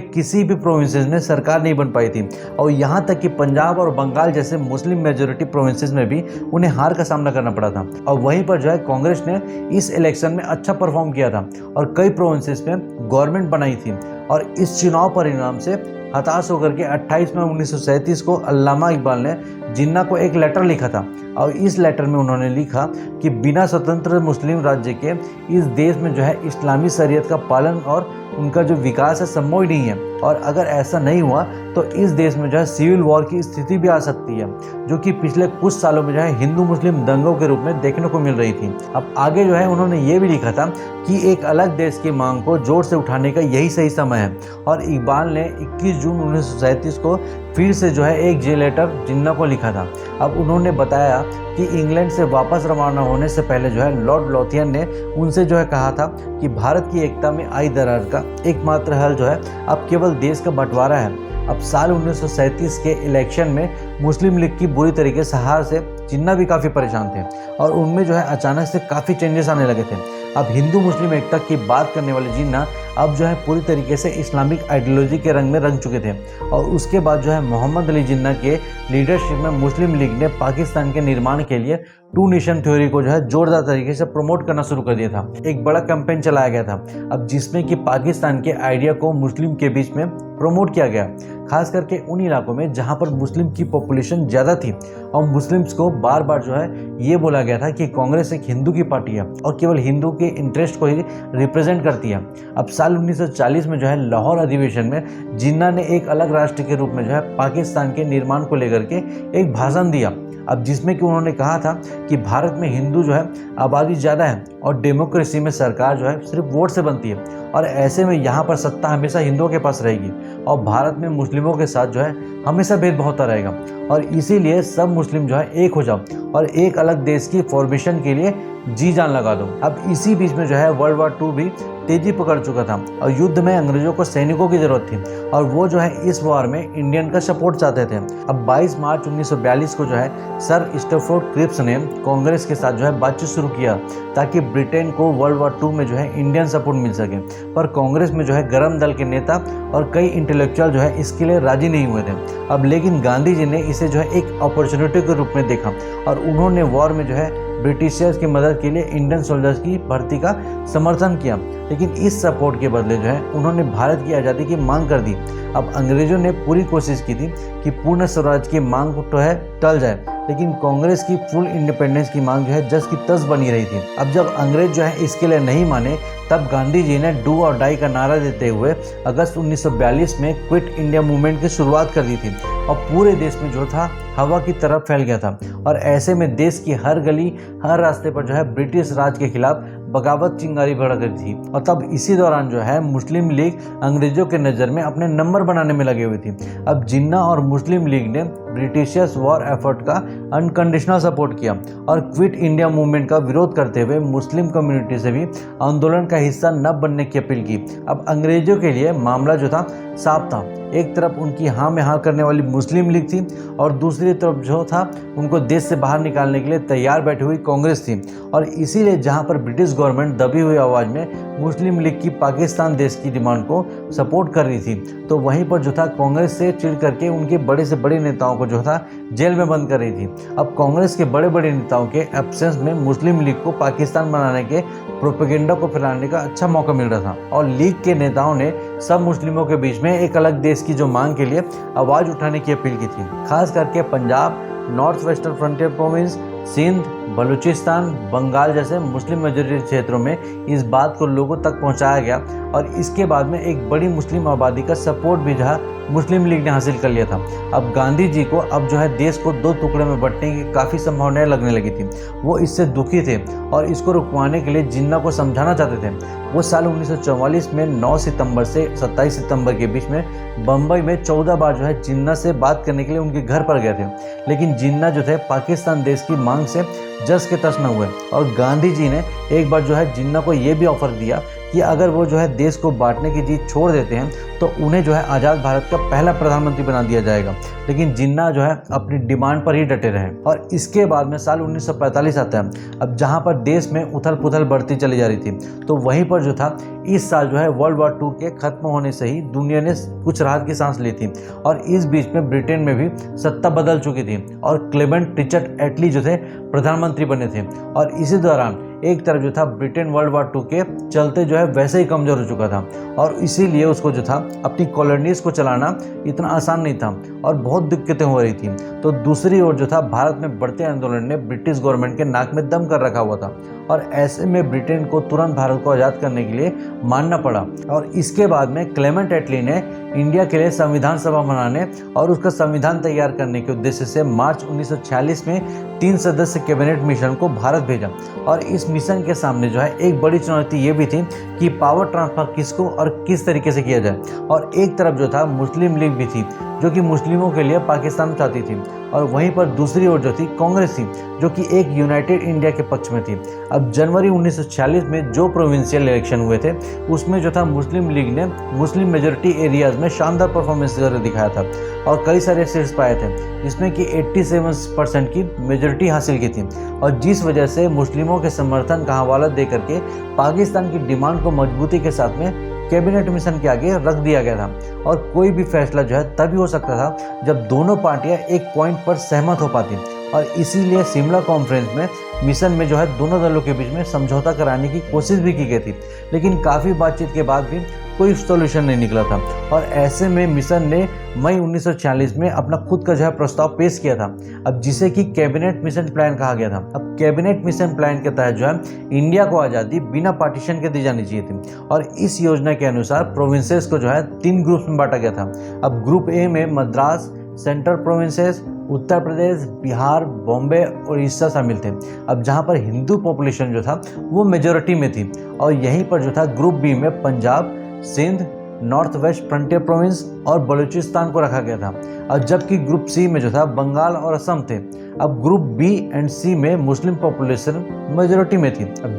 किसी भी प्रोविंसेस में सरकार नहीं बन पाई थी। और यहाँ तक कि पंजाब और बंगाल जैसे मुस्लिम मेजोरिटी प्रोविंसेस में भी उन्हें हार का सामना करना पड़ा था। और वहीं पर जो है कांग्रेस ने इस इलेक्शन में अच्छा परफॉर्म किया था और कई प्रोविंसेस में गवर्नमेंट बनाई थी। और इस चुनाव परिणाम से हताश होकर के 28 मई 1937 को अल्लामा इकबाल ने जिन्ना को एक लेटर लिखा था और इस लेटर में उन्होंने लिखा कि बिना स्वतंत्र मुस्लिम राज्य के इस देश में जो है इस्लामी शरीयत का पालन और उनका जो विकास है संभव ही नहीं है, और अगर ऐसा नहीं हुआ तो इस देश में जो है सिविल वॉर की स्थिति भी आ सकती है, जो कि पिछले कुछ सालों में जो है हिंदू मुस्लिम दंगों के रूप में देखने को मिल रही थी। अब आगे जो है उन्होंने ये भी लिखा था कि एक अलग देश की मांग को जोर से उठाने का यही सही समय है। और इकबाल ने 21 जून 1937 को फिर से जो है एक लेटर जिन्ना को लिखा था। अब उन्होंने बताया कि इंग्लैंड से वापस रवाना होने से पहले जो है लॉर्ड लोथियन ने उनसे जो है कहा था कि भारत की एकता में आई दरार का एकमात्र हल जो है अब केवल देश का बंटवारा है। अब साल 1937 के इलेक्शन में मुस्लिम लीग की बुरी तरीके से हार से जिन्ना भी काफ़ी परेशान थे और उनमें जो है अचानक से काफ़ी चेंजेस आने लगे थे। अब हिंदू मुस्लिम एकता की बात करने वाले जिन्ना अब जो है पूरी तरीके से इस्लामिक आइडियोलॉजी के रंग में रंग चुके थे। और उसके बाद जो है मोहम्मद अली जिन्ना के लीडरशिप में मुस्लिम लीग ने पाकिस्तान के निर्माण के लिए टू नेशन थ्योरी को जो है जोरदार तरीके से प्रमोट करना शुरू कर दिया था। एक बड़ा कैंपेन चलाया गया था, अब जिसमें कि पाकिस्तान के आइडिया को मुस्लिम के बीच में प्रमोट किया गया, खास करके उन इलाकों में जहां पर मुस्लिम की पॉपुलेशन ज़्यादा थी। और मुस्लिम्स को बार बार जो है ये बोला गया था कि कांग्रेस एक हिंदू की पार्टी है और केवल हिंदू के इंटरेस्ट को ही रिप्रेजेंट करती है। अब साल 1940 में जो है लाहौर अधिवेशन में जिन्ना ने एक अलग राष्ट्र के रूप में जो है पाकिस्तान के निर्माण को लेकर के एक भाषण दिया, अब जिसमें कि उन्होंने कहा था कि भारत में हिंदू जो है आबादी ज़्यादा है और डेमोक्रेसी में सरकार जो है सिर्फ वोट से बनती है और ऐसे में यहाँ पर सत्ता हमेशा हिंदुओं के पास रहेगी और भारत में मुस्लिमों के साथ जो है हमेशा भेदभाव होता रहेगा और इसीलिए सब मुस्लिम जो है एक हो जाओ और एक अलग देश की फॉर्मेशन के लिए जी जान लगा दो। अब इसी बीच में जो है वर्ल्ड वॉर 2 भी तेजी पकड़ चुका था और युद्ध में अंग्रेजों को सैनिकों की जरूरत थी और वो जो है इस वॉर में इंडियन का सपोर्ट चाहते थे। अब 22 मार्च 1942 को जो है सर स्टैफोर्ड क्रिप्स ने कांग्रेस के साथ जो है बातचीत शुरू किया ताकि ब्रिटेन को वर्ल्ड वॉर 2 में जो है इंडियन सपोर्ट मिल सके, पर कांग्रेस में जो है गरम दल के नेता और कई इंटेलेक्चुअल जो है इसके लिए राजी नहीं हुए थे। अब लेकिन गांधी जी ने इसे जो है एक अपॉर्चुनिटी के रूप में देखा और उन्होंने वॉर में जो है ब्रिटिशर्स की मदद के लिए इंडियन सोल्जर्स की भर्ती का समर्थन किया, लेकिन इस सपोर्ट के बदले जो है उन्होंने भारत की आज़ादी की मांग कर दी। अब अंग्रेजों ने पूरी कोशिश की थी कि पूर्ण स्वराज की मांग तो है टल जाए, लेकिन कांग्रेस की फुल इंडिपेंडेंस की मांग जो है जस की तस बनी रही थी। अब जब अंग्रेज जो है इसके लिए नहीं माने, तब गांधी जी ने डू और डाई का नारा देते हुए अगस्त 1942 में क्विट इंडिया मूवमेंट की शुरुआत कर दी थी और पूरे देश में जो था हवा की तरफ फैल गया था। और ऐसे में देश की हर गली, हर रास्ते पर जो है ब्रिटिश राज के खिलाफ बगावत चिंगारी भड़क रही थी। और तब इसी दौरान जो है मुस्लिम लीग अंग्रेजों के नज़र में अपने नंबर बनाने में लगे हुए थी। अब जिन्ना और मुस्लिम लीग ने ब्रिटिशर्स वॉर एफर्ट का अनकंडीशनल सपोर्ट किया और क्विट इंडिया मूवमेंट का विरोध करते हुए मुस्लिम कम्युनिटी से भी आंदोलन का हिस्सा न बनने की अपील की। अब अंग्रेजों के लिए मामला जो था साफ था। एक तरफ उनकी हाँ में हाँ करने वाली मुस्लिम लीग थी और दूसरी तरफ जो था उनको देश से बाहर निकालने के लिए तैयार बैठी हुई कांग्रेस थी। और इसीलिए जहां पर ब्रिटिश गवर्नमेंट दबी हुई आवाज़ में मुस्लिम लीग की पाकिस्तान देश की डिमांड को सपोर्ट कर रही थी, तो वहीं पर जो था कांग्रेस से चिढ़ करके उनके बड़े से बड़े नेताओं को जो था जेल में बंद कर रही थी। अब कांग्रेस के बड़े बड़े नेताओं के एब्सेंस में मुस्लिम लीग को पाकिस्तान बनाने के प्रोपेगेंडा को फैलाने का अच्छा मौका मिल रहा था। और लीग के नेताओं ने सब मुस्लिमों के बीच में एक अलग देश की जो मांग के लिए आवाज़ उठाने की अपील की थी। खास करके Punjab, North Western Frontier Province, Sindh, Balochistan, Bengal जैसे मुस्लिम मेजॉरिटी क्षेत्रों में इस बात को लोगों तक पहुंचाया गया और इसके बाद में एक बड़ी मुस्लिम आबादी का सपोर्ट भी जहाँ मुस्लिम लीग ने हासिल कर लिया था। अब गांधी जी को अब जो है देश को दो टुकड़े में बांटने की काफ़ी संभावनाएं लगने लगी थी। वो इससे दुखी थे और इसको रुकवाने के लिए जिन्ना को समझाना चाहते थे। वो साल 1944 में 9 सितंबर से 27 सितंबर के बीच में बम्बई में 14 बार जो है जिन्ना से बात करने के लिए उनके घर पर गए थे, लेकिन जिन्ना जो थे पाकिस्तान देश की मांग से जस के तस न हुए। और गांधी जी ने एक बार जो है जिन्ना को ये भी ऑफर दिया कि अगर वो जो है देश को बांटने की जीत छोड़ देते हैं तो उन्हें जो है आज़ाद भारत का पहला प्रधानमंत्री बना दिया जाएगा। लेकिन जिन्ना जो है अपनी डिमांड पर ही डटे रहे। और इसके बाद में साल 1945 आता है। अब जहां पर देश में उथल पुथल बढ़ती चली जा रही थी, तो वहीं पर जो था इस साल जो है वर्ल्ड वॉर 2 के खत्म होने से ही दुनिया ने कुछ राहत की सांस ली थी। और इस बीच में ब्रिटेन में भी सत्ता बदल चुकी थी और क्लेमेंट रिचर्ड एटली जो थे प्रधानमंत्री बने थे। और इसी दौरान एक तरफ जो था ब्रिटेन वर्ल्ड वॉर 2 के चलते जो है वैसे ही कमज़ोर हो चुका था और इसीलिए उसको जो था अपनी कॉलोनीज को चलाना इतना आसान नहीं था और बहुत दिक्कतें हो रही थी। तो दूसरी ओर जो था भारत में बढ़ते आंदोलन ने ब्रिटिश गवर्नमेंट के नाक में दम कर रखा हुआ था और ऐसे में ब्रिटेन को तुरंत भारत को आज़ाद करने के लिए मानना पड़ा। और इसके बाद में क्लेमेंट एटली ने इंडिया के लिए संविधान सभा बनाने और उसका संविधान तैयार करने के उद्देश्य से मार्च 1946 में 3 सदस्य कैबिनेट मिशन को भारत भेजा। और इस मिशन के सामने जो है एक बड़ी चुनौती ये भी थी कि पावर ट्रांसफर किसको और किस तरीके से किया जाए। और एक तरफ जो था मुस्लिम लीग भी थी जो कि मुस्लिमों के लिए पाकिस्तान चाहती थी और वहीं पर दूसरी ओर जो थी कांग्रेस थी जो कि एक यूनाइटेड इंडिया के पक्ष में थी। अब जनवरी 1946 में जो प्रोविंशियल इलेक्शन हुए थे उसमें जो था मुस्लिम लीग ने मुस्लिम मेजॉरिटी एरियाज में शानदार परफॉर्मेंस दिखाया था और कई सारे सीट्स पाए थे जिसमें कि 87% की मेजॉरिटी हासिल की थी। और जिस वजह से मुस्लिमों के समर्थन का हवाला दे करके पाकिस्तान की डिमांड को मजबूती के साथ में कैबिनेट मिशन के आगे रख दिया गया था। और कोई भी फैसला जो है तभी हो सकता था जब दोनों पार्टियां एक पॉइंट पर सहमत हो पाती और इसीलिए शिमला कॉन्फ्रेंस में मिशन में जो है दोनों दलों के बीच में समझौता कराने की कोशिश भी की गई थी, लेकिन काफ़ी बातचीत के बाद भी कोई सोल्यूशन नहीं निकला था। और ऐसे में मिशन ने मई 1946 में अपना खुद का जो है प्रस्ताव पेश किया था, अब जिसे कि कैबिनेट मिशन प्लान कहा गया था। अब कैबिनेट मिशन प्लान के तहत जो है इंडिया को आज़ादी बिना पार्टीशन के दी जानी चाहिए थी और इस योजना के अनुसार प्रोविंसेस को जो है 3 ग्रुप्स में बांटा गया था। अब ग्रुप ए में मद्रास, सेंट्रल प्रोविंसेस, उत्तर प्रदेश, बिहार, बॉम्बे और उड़ीसा शामिल थे। अब जहां पर हिंदू पॉपुलेशन जो था वो मेजॉरिटी में थी और यहीं पर जो था ग्रुप बी में Punjab, Sindh, North West Frontier Province और बलूचिस्तान को रखा गया था। और जबकि ग्रुप सी में जो था बंगाल और असम थे। अब ग्रुप बी एंड सी में मुस्लिम पॉपुलेशन मेजॉरिटी में थी। अब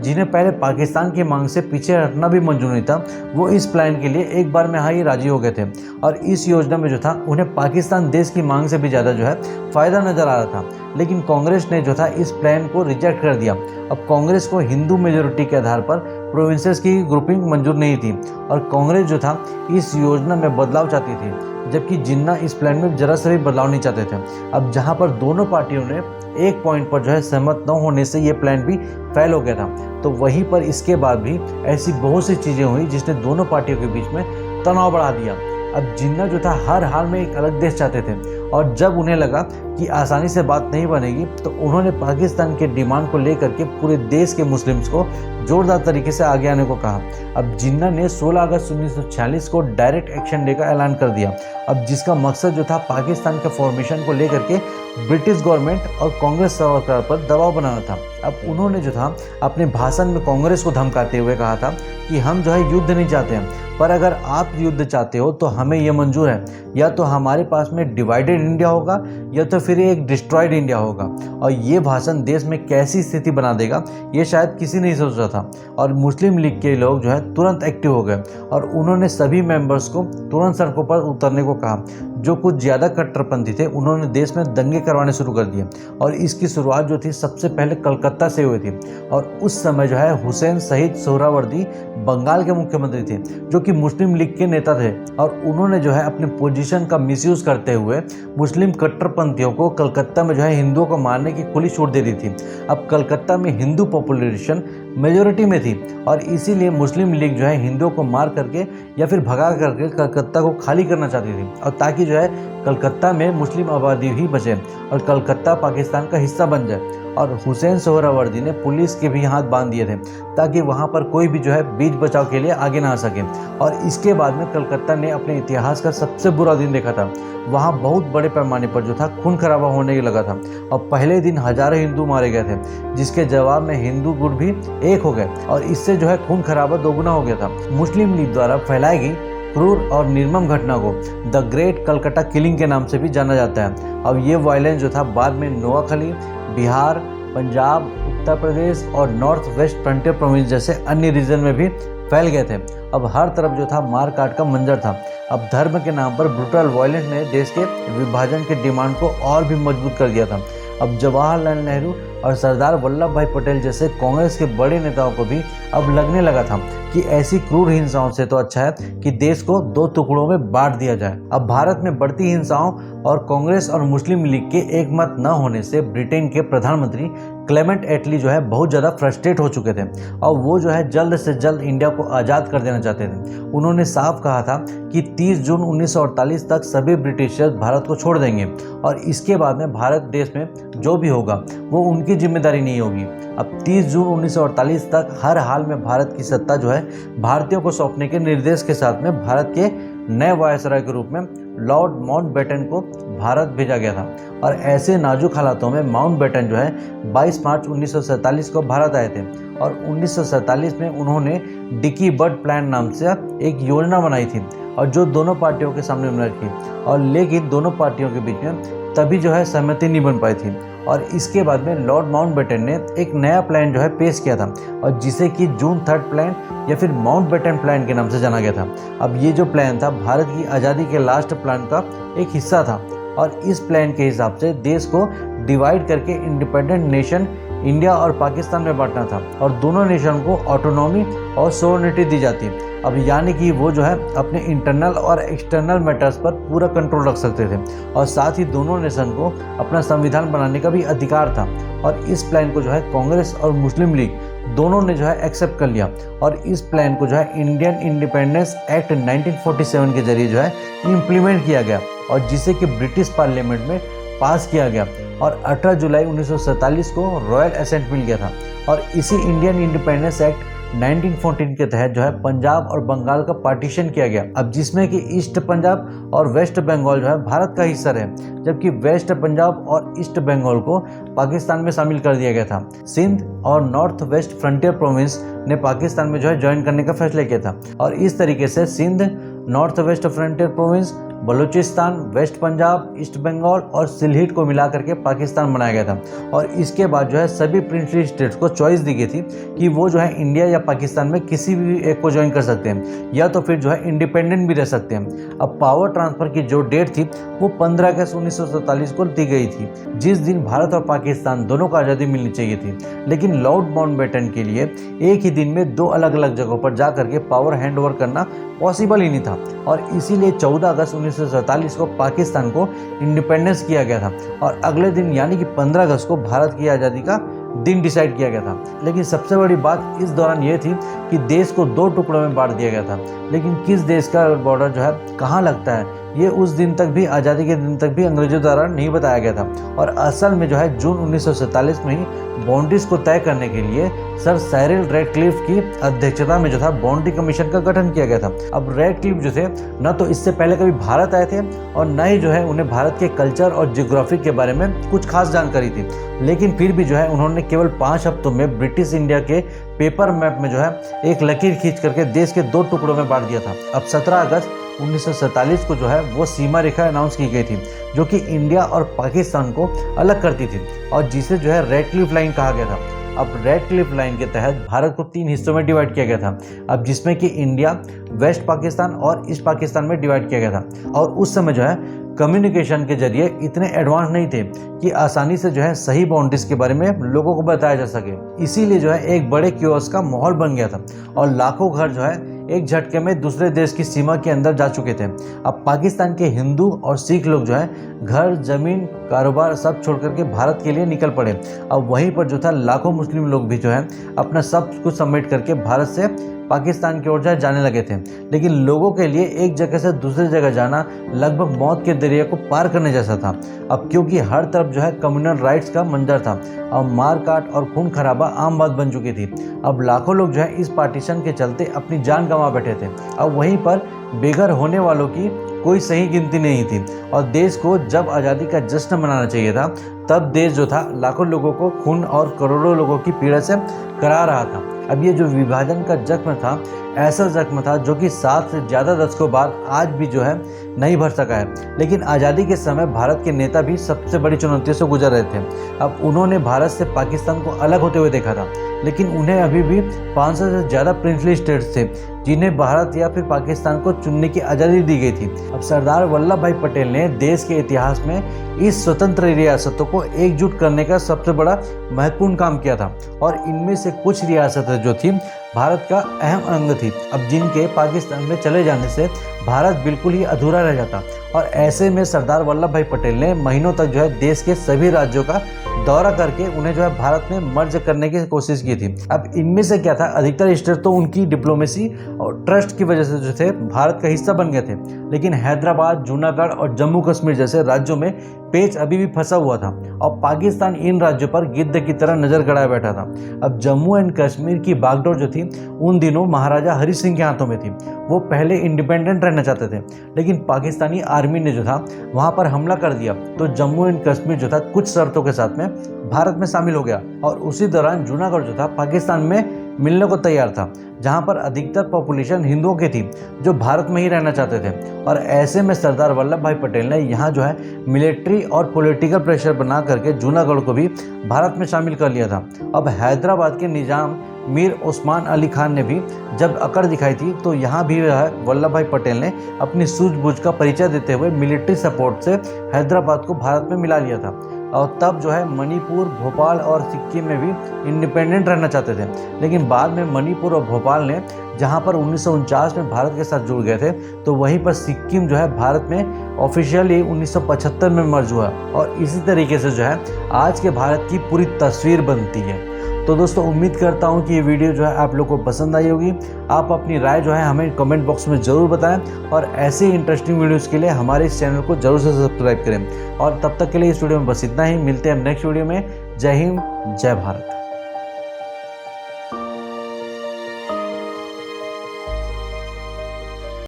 जिन्हें पहले पाकिस्तान की मांग से पीछे हटना भी मंजूर नहीं था, वो इस प्लान के लिए एक बार में ही राजी हो गए थे और इस योजना में जो था उन्हें पाकिस्तान देश की मांग से भी ज़्यादा जो है फ़ायदा नज़र आ रहा था। लेकिन कांग्रेस ने जो था इस प्लान को रिजेक्ट कर दिया। अब कांग्रेस को हिंदू मेजॉरिटी के आधार पर प्रोविंसेस की ग्रुपिंग मंजूर नहीं थी और कांग्रेस जो था इस योजना में बदलाव चाहती थी, जबकि जिन्ना इस प्लान में जरा सा भी बदलाव नहीं चाहते थे। अब जहां पर दोनों पार्टियों ने एक पॉइंट पर जो है सहमत न होने से ये प्लान भी फेल हो गया था, तो वहीं पर इसके बाद भी ऐसी बहुत सी चीज़ें हुई जिसने दोनों पार्टियों के बीच में तनाव बढ़ा दिया। अब जिन्ना जो था हर हाल में एक अलग देश चाहते थे और जब उन्हें लगा कि आसानी से बात नहीं बनेगी, तो उन्होंने पाकिस्तान के डिमांड को लेकर के पूरे देश के मुस्लिम्स को जोरदार तरीके से आगे आने को कहा। अब जिन्ना ने 16 अगस्त 1946 को डायरेक्ट एक्शन डे का ऐलान कर दिया, अब जिसका मकसद जो था पाकिस्तान के फॉर्मेशन को लेकर के ब्रिटिश गवर्नमेंट और कांग्रेस सरकार पर दबाव बनाना था। अब उन्होंने जो था अपने भाषण में कांग्रेस को धमकाते हुए कहा था कि हम जो है युद्ध नहीं चाहते हैं, पर अगर आप युद्ध चाहते हो तो हमें यह मंजूर है, या तो हमारे पास में डिवाइडेड इंडिया होगा या तो फिर एक डिस्ट्रॉयड इंडिया होगा। और ये भाषण देश में कैसी स्थिति बना देगा ये शायद किसी नहीं सोच रहा था। और मुस्लिम लीग के लोग जो है तुरंत एक्टिव हो गए और उन्होंने सभी मेंबर्स को तुरंत सड़कों पर उतरने को कहा। जो कुछ ज़्यादा कट्टरपंथी थे उन्होंने देश में दंगे करवाने शुरू कर दिए और इसकी शुरुआत जो थी सबसे पहले कलकत्ता से हुई थी। और उस समय जो है हुसैन शहीद सोहरावर्दी बंगाल के मुख्यमंत्री थे, जो कि मुस्लिम लीग के नेता थे, और उन्होंने जो है अपने पोजीशन का मिसयूज करते हुए मुस्लिम कट्टरपंथियों को कलकत्ता में जो है हिंदुओं को मारने की खुली छूट दे दी थी। अब कलकत्ता में हिंदू पॉपुलेशन मेजोरिटी में थी और इसीलिए मुस्लिम लीग जो है हिंदुओं को मार करके या फिर भगा करके कलकत्ता को खाली करना चाहती थी, और ताकि जो है कलकत्ता में मुस्लिम आबादी ही बचे और कलकत्ता पाकिस्तान का हिस्सा बन जाए। और हुसैन सोहरावर्दी ने पुलिस के भी हाथ बांध दिए थे ताकि वहां पर कोई भी जो है बीच बचाव के लिए आगे ना आ सके। और इसके बाद में कलकत्ता ने अपने इतिहास का सबसे बुरा दिन देखा था। वहां बहुत बड़े पैमाने पर जो था खून खराबा होने लगा था और पहले दिन हजारों हिंदू मारे गए थे, जिसके जवाब में हिंदू गुट भी एक हो गए और इससे जो है खून खराबा दोगुना हो गया था। मुस्लिम लीग द्वारा फैलाई गई क्रूर और निर्मम घटना को द ग्रेट कलकत्ता किलिंग के नाम से भी जाना जाता है। अब ये वायलेंस जो था बाद में नोआखली, बिहार, पंजाब, उत्तर प्रदेश और नॉर्थ वेस्ट फ्रंटियर प्रोविंस जैसे अन्य रीजन में भी फैल गए थे। अब हर तरफ जो था मार काट का मंजर था। अब धर्म के नाम पर ब्रूटल वायलेंस ने देश के विभाजन के डिमांड को और भी मजबूत कर दिया था। अब जवाहरलाल नेहरू और सरदार वल्लभ भाई पटेल जैसे कांग्रेस के बड़े नेताओं को भी अब लगने लगा था कि ऐसी क्रूर हिंसाओं से तो अच्छा है कि देश को दो टुकड़ों में बांट दिया जाए। अब भारत में बढ़ती हिंसाओं और कांग्रेस और मुस्लिम लीग के एक मत न होने से ब्रिटेन के प्रधानमंत्री क्लेमेंट एटली जो है बहुत ज़्यादा फ्रस्ट्रेट हो चुके थे और वो जो है जल्द से जल्द इंडिया को आज़ाद कर देना चाहते थे। उन्होंने साफ कहा था कि 30 जून 1948 तक सभी ब्रिटिशर्स भारत को छोड़ देंगे और इसके बाद में भारत देश में जो भी होगा वो उनकी जिम्मेदारी नहीं होगी। अब 30 जून 1948 तक हर हाल में भारत की सत्ता जो है भारतीयों को सौंपने के निर्देश के साथ में भारत के नए वायसराय के रूप में लॉर्ड माउंटबेटन को भारत भेजा गया था। और ऐसे नाजुक हालातों में माउंटबेटन जो है 22 मार्च 1947 को भारत आए थे और 1947 में उन्होंने डिकी बर्ड प्लान नाम से एक योजना बनाई थी और जो दोनों पार्टियों के सामने में रखी, और लेकिन दोनों पार्टियों के बीच में तभी जो है सहमति नहीं बन पाई थी। और इसके बाद में लॉर्ड माउंटबेटन ने एक नया प्लान जो है पेश किया था और जिसे कि जून 3 प्लान या फिर माउंटबेटन प्लान के नाम से जाना गया था। अब ये जो प्लान था भारत की आज़ादी के लास्ट प्लान का एक हिस्सा था और इस प्लान के हिसाब से देश को डिवाइड करके इंडिपेंडेंट नेशन इंडिया और पाकिस्तान में बांटना था और दोनों नेशन को ऑटोनॉमी और सोवरेनिटी दी जाती। अब यानी कि वो जो है अपने इंटरनल और एक्सटर्नल मैटर्स पर पूरा कंट्रोल रख सकते थे और साथ ही दोनों नेशन को अपना संविधान बनाने का भी अधिकार था। और इस प्लान को जो है कांग्रेस और मुस्लिम लीग दोनों ने जो है एक्सेप्ट कर लिया और इस प्लान को जो है इंडियन इंडिपेंडेंस एक्ट 1947 के जरिए जो है इम्प्लीमेंट किया गया और जिसे कि ब्रिटिश पार्लियामेंट में पास किया गया और 18 जुलाई 1947 को रॉयल असेंट मिल गया था। और इसी इंडियन इंडिपेंडेंस एक्ट 1914 के तहत जो है पंजाब और बंगाल का पार्टीशन किया गया। अब जिसमें कि ईस्ट पंजाब और वेस्ट बंगाल जो है भारत का हिस्सा रहे, जबकि वेस्ट पंजाब और ईस्ट बंगाल को पाकिस्तान में शामिल कर दिया गया था। सिंध और नॉर्थ वेस्ट फ्रंटियर प्रोविंस ने पाकिस्तान में जो है ज्वाइन करने का फैसला किया था और इस तरीके से Sindh, North West Frontier Province, Balochistan, West Punjab, East Bengal और सिलहिट को मिलाकर के पाकिस्तान बनाया गया था। और इसके बाद जो है सभी प्रिंसली स्टेट्स को चॉइस दी गई थी कि वो जो है इंडिया या पाकिस्तान में किसी भी एक को ज्वाइन कर सकते हैं या तो फिर जो है इंडिपेंडेंट भी रह सकते हैं। अब पावर ट्रांसफर की जो डेट थी वो 15 अगस्त 1947 को दी गई थी, जिस दिन भारत और पाकिस्तान दोनों को आज़ादी मिलनी चाहिए थी। लेकिन लॉर्ड माउंटबेटन के लिए एक ही दिन में दो अलग अलग जगहों पर जा करके पावर हैंड ओवर करना पॉसिबल ही नहीं था और इसीलिए 14 अगस्त 1947 को पाकिस्तान को इंडिपेंडेंस किया गया था और अगले दिन यानी कि 15 अगस्त को भारत की आज़ादी का दिन डिसाइड किया गया था। लेकिन सबसे बड़ी बात इस दौरान ये थी कि देश को दो टुकड़ों में बांट दिया गया था, लेकिन किस देश का बॉर्डर जो है कहाँ लगता है ये उस दिन तक भी, आज़ादी के दिन तक भी अंग्रेजों द्वारा नहीं बताया गया था। और असल में जो है जून 1947 में ही बाउंड्रीज को तय करने के लिए सर साइरिल रेडक्लिफ की अध्यक्षता में जो था बाउंड्री कमीशन का गठन किया गया था। अब रेडक्लिफ जो थे न तो इससे पहले कभी भारत आए थे और न ही जो है उन्हें भारत के कल्चर और जियोग्राफी के बारे में कुछ खास जानकारी थी, लेकिन फिर भी जो है उन्होंने केवल 5 हफ्तों में ब्रिटिश इंडिया के पेपर मैप में जो है एक लकीर खींच करके देश के 2 टुकड़ों में बांट दिया था। अब 17 अगस्त 1947 को जो है वो सीमा रेखा अनाउंस की गई थी, जो कि इंडिया और पाकिस्तान को अलग करती थी और जिसे जो है रेडक्लिफ लाइन कहा गया था। अब रेडक्लिफ लाइन के तहत भारत को 3 हिस्सों में डिवाइड किया गया था। अब जिसमें कि इंडिया, वेस्ट पाकिस्तान और ईस्ट पाकिस्तान में डिवाइड किया गया था। और उस समय जो है कम्युनिकेशन के जरिए इतने एडवांस नहीं थे कि आसानी से जो है सही बाउंड्रीज के बारे में लोगों को बताया जा सके। इसीलिए जो है एक बड़े क्योस का माहौल बन गया था और लाखों घर जो है एक झटके में दूसरे देश की सीमा के अंदर जा चुके थे। अब पाकिस्तान के हिंदू और सिख लोग जो है घर, जमीन, कारोबार सब छोड़ करके भारत के लिए निकल पड़े। अब वहीं पर जो था लाखों मुस्लिम लोग भी जो है अपना सब कुछ समेट करके भारत से पाकिस्तान की ओर जाने लगे थे। लेकिन लोगों के लिए एक जगह से दूसरी जगह जाना लगभग मौत के दरिया को पार करने जैसा था। अब क्योंकि हर तरफ जो है कम्युनल राइट्स का मंजर था और मार काट और खून खराबा आम बात बन चुकी थी। अब लाखों लोग जो है इस पार्टीशन के चलते अपनी जान गंवा बैठे थे। अब वहीं पर बेघर होने वालों की कोई सही गिनती नहीं थी और देश को जब आज़ादी का जश्न मनाना चाहिए था तब देश जो था लाखों लोगों को खून और करोड़ों लोगों की पीड़ा से करा रहा था। अब ये जो विभाजन का जख्म था, ऐसा जख्म था जो कि 7 से ज़्यादा दशकों बाद आज भी जो है नहीं भर सका है। लेकिन आज़ादी के समय भारत के नेता भी सबसे बड़ी चुनौतियों से गुजर रहे थे। अब उन्होंने भारत से पाकिस्तान को अलग होते हुए देखा था, लेकिन उन्हें अभी भी 500 से ज़्यादा प्रिंसली स्टेट्स थे जिन्हें भारत या फिर पाकिस्तान को चुनने की आज़ादी दी गई थी। अब सरदार वल्लभ भाई पटेल ने देश के इतिहास में इस स्वतंत्र रियासतों को एकजुट करने का सबसे बड़ा महत्वपूर्ण काम किया था और इनमें से कुछ रियासतें जो थी भारत का अहम अंग थी, अब जिनके पाकिस्तान में चले जाने से भारत बिल्कुल ही अधूरा रह जाता। और ऐसे में सरदार वल्लभ भाई पटेल ने महीनों तक जो है देश के सभी राज्यों का दौरा करके उन्हें जो है भारत में मर्ज करने की कोशिश की थी। अब इनमें से क्या था, अधिकतर स्टेट तो उनकी डिप्लोमेसी और ट्रस्ट की वजह से जो थे भारत का हिस्सा बन गए थे, लेकिन हैदराबाद, जूनागढ़ और जम्मू कश्मीर जैसे राज्यों में पेच अभी भी फंसा हुआ था और पाकिस्तान इन राज्यों पर गिद्ध की तरह नजर गड़ाए बैठा था। अब जम्मू एंड कश्मीर की बागडोर जो थी उन दिनों महाराजा हरि सिंह के हाथों में थी। वो पहले इंडिपेंडेंट रहना चाहते थे, लेकिन पाकिस्तानी आर्मी ने जो था वहां पर हमला कर दिया, तो जम्मू एंड कश्मीर जो था कुछ शर्तों के साथ में भारत में शामिल हो गया। और उसी दौरान जूनागढ़ जो था पाकिस्तान में मिलने को तैयार था, जहां पर अधिकतर पॉपुलेशन हिंदुओं की थी जो भारत में ही रहना चाहते थे। और ऐसे में सरदार वल्लभ भाई पटेल ने यहाँ जो है मिलिट्री और पॉलिटिकल प्रेशर बना करके जूनागढ़ को भी भारत में शामिल कर लिया था। अब हैदराबाद के निजाम मीर उस्मान अली खान ने भी जब अकड़ दिखाई थी, तो यहाँ भी वल्लभ भाई पटेल ने अपनी सूझबूझ का परिचय देते हुए मिलिट्री सपोर्ट से हैदराबाद को भारत में मिला लिया था। और तब जो है मणिपुर, भोपाल और सिक्किम में भी इंडिपेंडेंट रहना चाहते थे, लेकिन बाद में मणिपुर और भोपाल ने जहां पर 1949 में भारत के साथ जुड़ गए थे, तो वहीं पर सिक्किम जो है भारत में ऑफिशियली 1975 में मर्ज हुआ। और इसी तरीके से जो है आज के भारत की पूरी तस्वीर बनती है। तो दोस्तों उम्मीद करता हूं कि ये वीडियो जो है आप लोगों को पसंद आई होगी। आप अपनी राय जो है हमें कमेंट बॉक्स में ज़रूर बताएं और ऐसे ही इंटरेस्टिंग वीडियोस के लिए हमारे इस चैनल को जरूर से सब्सक्राइब करें। और तब तक के लिए इस वीडियो में बस इतना ही। मिलते हैं नेक्स्ट वीडियो में। जय हिंद, जय भारत।